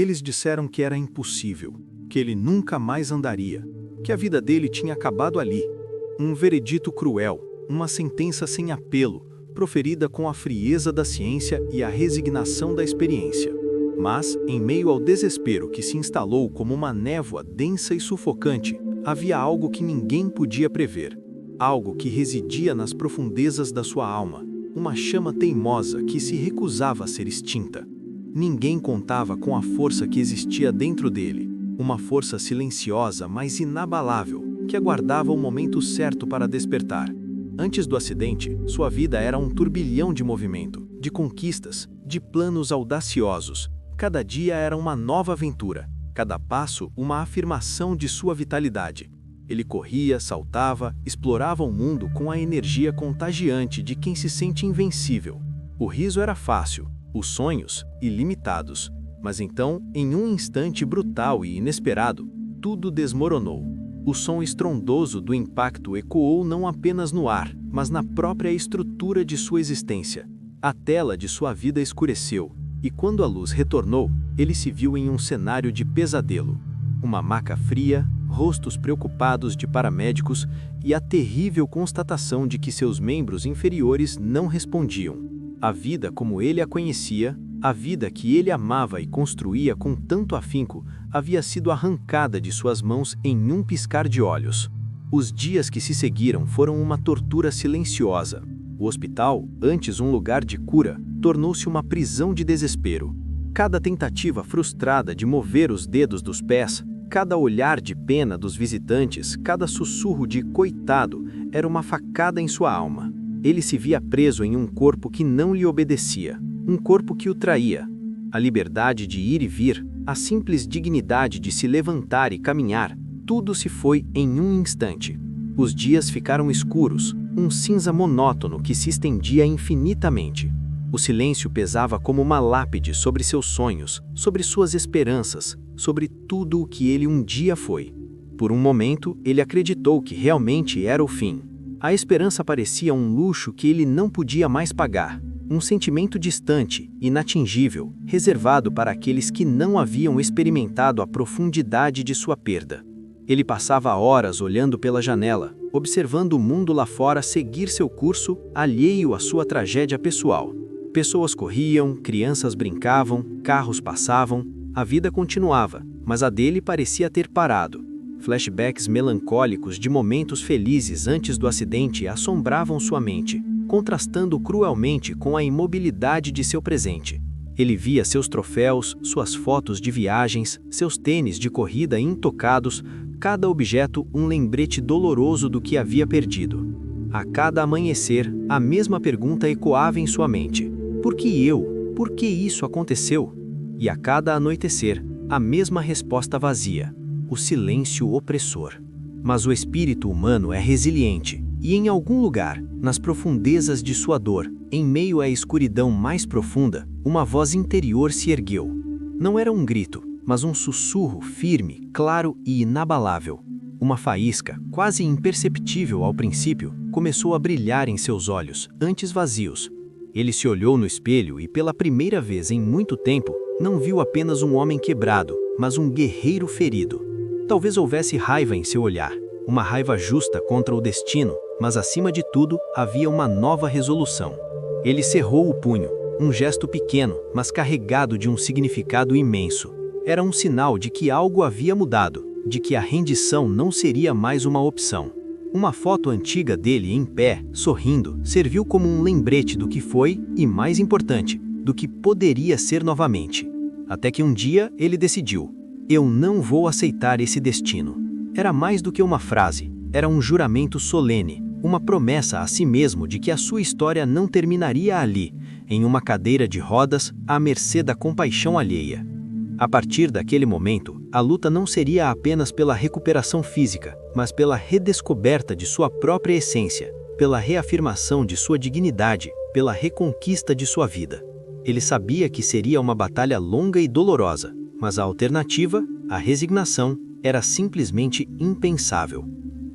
Eles disseram que era impossível, que ele nunca mais andaria, que a vida dele tinha acabado ali. Um veredito cruel, uma sentença sem apelo, proferida com a frieza da ciência e a resignação da experiência. Mas, em meio ao desespero que se instalou como uma névoa densa e sufocante, havia algo que ninguém podia prever. Algo que residia nas profundezas da sua alma, uma chama teimosa que se recusava a ser extinta. Ninguém contava com a força que existia dentro dele, uma força silenciosa, mas inabalável, que aguardava o momento certo para despertar. Antes do acidente, sua vida era um turbilhão de movimento, de conquistas, de planos audaciosos. Cada dia era uma nova aventura, cada passo uma afirmação de sua vitalidade. Ele corria, saltava, explorava o mundo com a energia contagiante de quem se sente invencível. O riso era fácil, os sonhos ilimitados. Mas então, em um instante brutal e inesperado, tudo desmoronou. O som estrondoso do impacto ecoou não apenas no ar, mas na própria estrutura de sua existência. A tela de sua vida escureceu, e quando a luz retornou, ele se viu em um cenário de pesadelo. Uma maca fria, rostos preocupados de paramédicos e a terrível constatação de que seus membros inferiores não respondiam. A vida como ele a conhecia, a vida que ele amava e construía com tanto afinco, havia sido arrancada de suas mãos em um piscar de olhos. Os dias que se seguiram foram uma tortura silenciosa. O hospital, antes um lugar de cura, tornou-se uma prisão de desespero. Cada tentativa frustrada de mover os dedos dos pés, cada olhar de pena dos visitantes, cada sussurro de "coitado", era uma facada em sua alma. Ele se via preso em um corpo que não lhe obedecia, um corpo que o traía. A liberdade de ir e vir, a simples dignidade de se levantar e caminhar, tudo se foi em um instante. Os dias ficaram escuros, um cinza monótono que se estendia infinitamente. O silêncio pesava como uma lápide sobre seus sonhos, sobre suas esperanças, sobre tudo o que ele um dia foi. Por um momento, ele acreditou que realmente era o fim. A esperança parecia um luxo que ele não podia mais pagar, um sentimento distante, inatingível, reservado para aqueles que não haviam experimentado a profundidade de sua perda. Ele passava horas olhando pela janela, observando o mundo lá fora seguir seu curso, alheio à sua tragédia pessoal. Pessoas corriam, crianças brincavam, carros passavam, a vida continuava, mas a dele parecia ter parado. Flashbacks melancólicos de momentos felizes antes do acidente assombravam sua mente, contrastando cruelmente com a imobilidade de seu presente. Ele via seus troféus, suas fotos de viagens, seus tênis de corrida intocados, cada objeto um lembrete doloroso do que havia perdido. A cada amanhecer, a mesma pergunta ecoava em sua mente: por que eu? Por que isso aconteceu? E a cada anoitecer, a mesma resposta vazia: o silêncio opressor. Mas o espírito humano é resiliente, e em algum lugar, nas profundezas de sua dor, em meio à escuridão mais profunda, uma voz interior se ergueu. Não era um grito, mas um sussurro firme, claro e inabalável. Uma faísca, quase imperceptível ao princípio, começou a brilhar em seus olhos, antes vazios. Ele se olhou no espelho e, pela primeira vez em muito tempo, não viu apenas um homem quebrado, mas um guerreiro ferido. Talvez houvesse raiva em seu olhar, uma raiva justa contra o destino, mas acima de tudo havia uma nova resolução. Ele cerrou o punho, um gesto pequeno, mas carregado de um significado imenso. Era um sinal de que algo havia mudado, de que a rendição não seria mais uma opção. Uma foto antiga dele em pé, sorrindo, serviu como um lembrete do que foi e, mais importante, do que poderia ser novamente. Até que um dia ele decidiu: eu não vou aceitar esse destino. Era mais do que uma frase, era um juramento solene, uma promessa a si mesmo de que a sua história não terminaria ali, em uma cadeira de rodas, à mercê da compaixão alheia. A partir daquele momento, a luta não seria apenas pela recuperação física, mas pela redescoberta de sua própria essência, pela reafirmação de sua dignidade, pela reconquista de sua vida. Ele sabia que seria uma batalha longa e dolorosa, mas a alternativa, a resignação, era simplesmente impensável.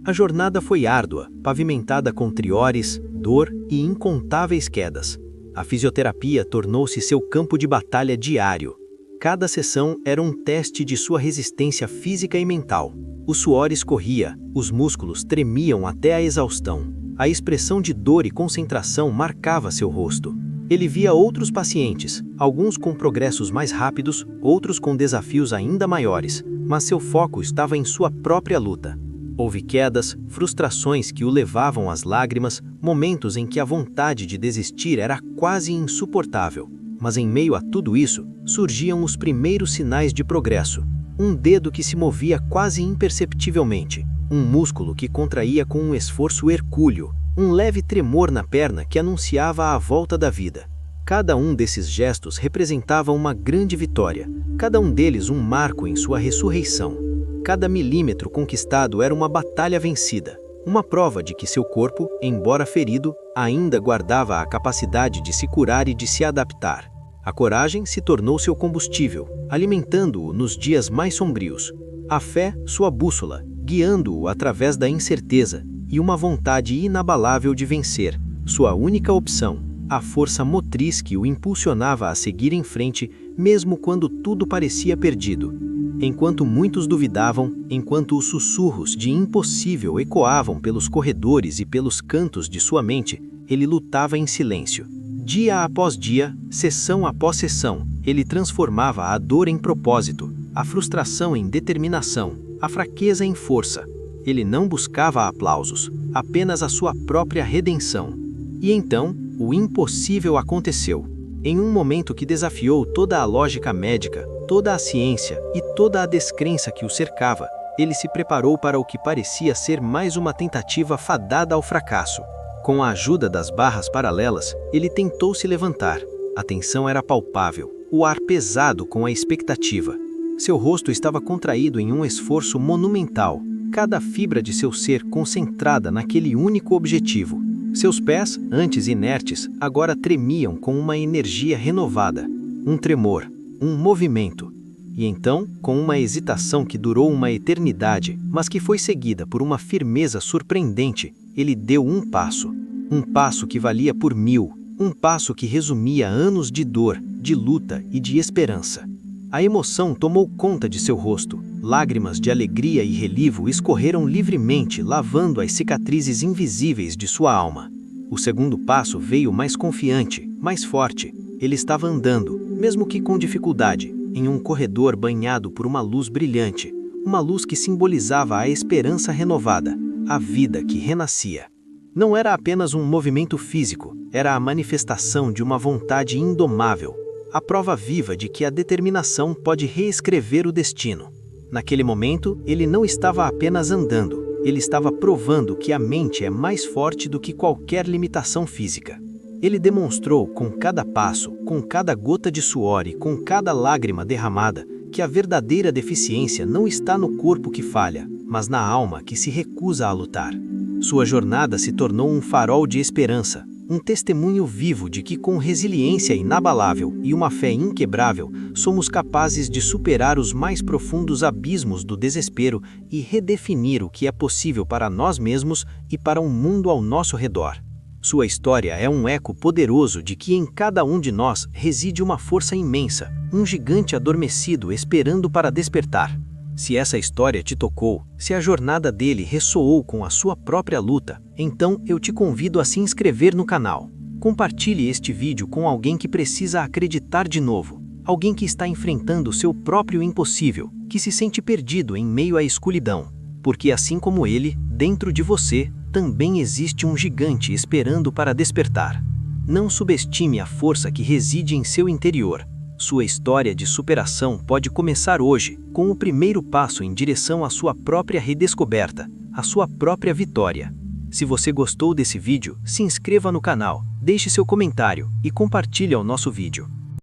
A jornada foi árdua, pavimentada com triores, dor e incontáveis quedas. A fisioterapia tornou-se seu campo de batalha diário. Cada sessão era um teste de sua resistência física e mental. O suor escorria, os músculos tremiam até a exaustão. A expressão de dor e concentração marcava seu rosto. Ele via outros pacientes, alguns com progressos mais rápidos, outros com desafios ainda maiores, mas seu foco estava em sua própria luta. Houve quedas, frustrações que o levavam às lágrimas, momentos em que a vontade de desistir era quase insuportável. Mas em meio a tudo isso, surgiam os primeiros sinais de progresso. Um dedo que se movia quase imperceptivelmente, um músculo que contraía com um esforço hercúleo, um leve tremor na perna que anunciava a volta da vida. Cada um desses gestos representava uma grande vitória, cada um deles um marco em sua ressurreição. Cada milímetro conquistado era uma batalha vencida, uma prova de que seu corpo, embora ferido, ainda guardava a capacidade de se curar e de se adaptar. A coragem se tornou seu combustível, alimentando-o nos dias mais sombrios. A fé, sua bússola, guiando-o através da incerteza, e uma vontade inabalável de vencer, sua única opção, a força motriz que o impulsionava a seguir em frente, mesmo quando tudo parecia perdido. Enquanto muitos duvidavam, enquanto os sussurros de impossível ecoavam pelos corredores e pelos cantos de sua mente, ele lutava em silêncio. Dia após dia, sessão após sessão, ele transformava a dor em propósito, a frustração em determinação, a fraqueza em força. Ele não buscava aplausos, apenas a sua própria redenção. E então, o impossível aconteceu. Em um momento que desafiou toda a lógica médica, toda a ciência e toda a descrença que o cercava, ele se preparou para o que parecia ser mais uma tentativa fadada ao fracasso. Com a ajuda das barras paralelas, ele tentou se levantar. A tensão era palpável, o ar pesado com a expectativa. Seu rosto estava contraído em um esforço monumental, cada fibra de seu ser concentrada naquele único objetivo. Seus pés, antes inertes, agora tremiam com uma energia renovada. Um tremor, um movimento. E então, com uma hesitação que durou uma eternidade, mas que foi seguida por uma firmeza surpreendente, ele deu um passo que valia por 1000, um passo que resumia anos de dor, de luta e de esperança. A emoção tomou conta de seu rosto, lágrimas de alegria e relivo escorreram livremente, lavando as cicatrizes invisíveis de sua alma. O segundo passo veio mais confiante, mais forte. Ele estava andando, mesmo que com dificuldade, em um corredor banhado por uma luz brilhante, uma luz que simbolizava a esperança renovada, a vida que renascia. Não era apenas um movimento físico, era a manifestação de uma vontade indomável, a prova viva de que a determinação pode reescrever o destino. Naquele momento, ele não estava apenas andando, ele estava provando que a mente é mais forte do que qualquer limitação física. Ele demonstrou com cada passo, com cada gota de suor e com cada lágrima derramada, que a verdadeira deficiência não está no corpo que falha, mas na alma que se recusa a lutar. Sua jornada se tornou um farol de esperança, um testemunho vivo de que com resiliência inabalável e uma fé inquebrável, somos capazes de superar os mais profundos abismos do desespero e redefinir o que é possível para nós mesmos e para o mundo ao nosso redor. Sua história é um eco poderoso de que em cada um de nós reside uma força imensa, um gigante adormecido esperando para despertar. Se essa história te tocou, se a jornada dele ressoou com a sua própria luta, então eu te convido a se inscrever no canal. Compartilhe este vídeo com alguém que precisa acreditar de novo, alguém que está enfrentando o seu próprio impossível, que se sente perdido em meio à escuridão. Porque assim como ele, dentro de você, também existe um gigante esperando para despertar. Não subestime a força que reside em seu interior. Sua história de superação pode começar hoje, com o primeiro passo em direção à sua própria redescoberta, à sua própria vitória. Se você gostou desse vídeo, se inscreva no canal, deixe seu comentário e compartilhe o nosso vídeo.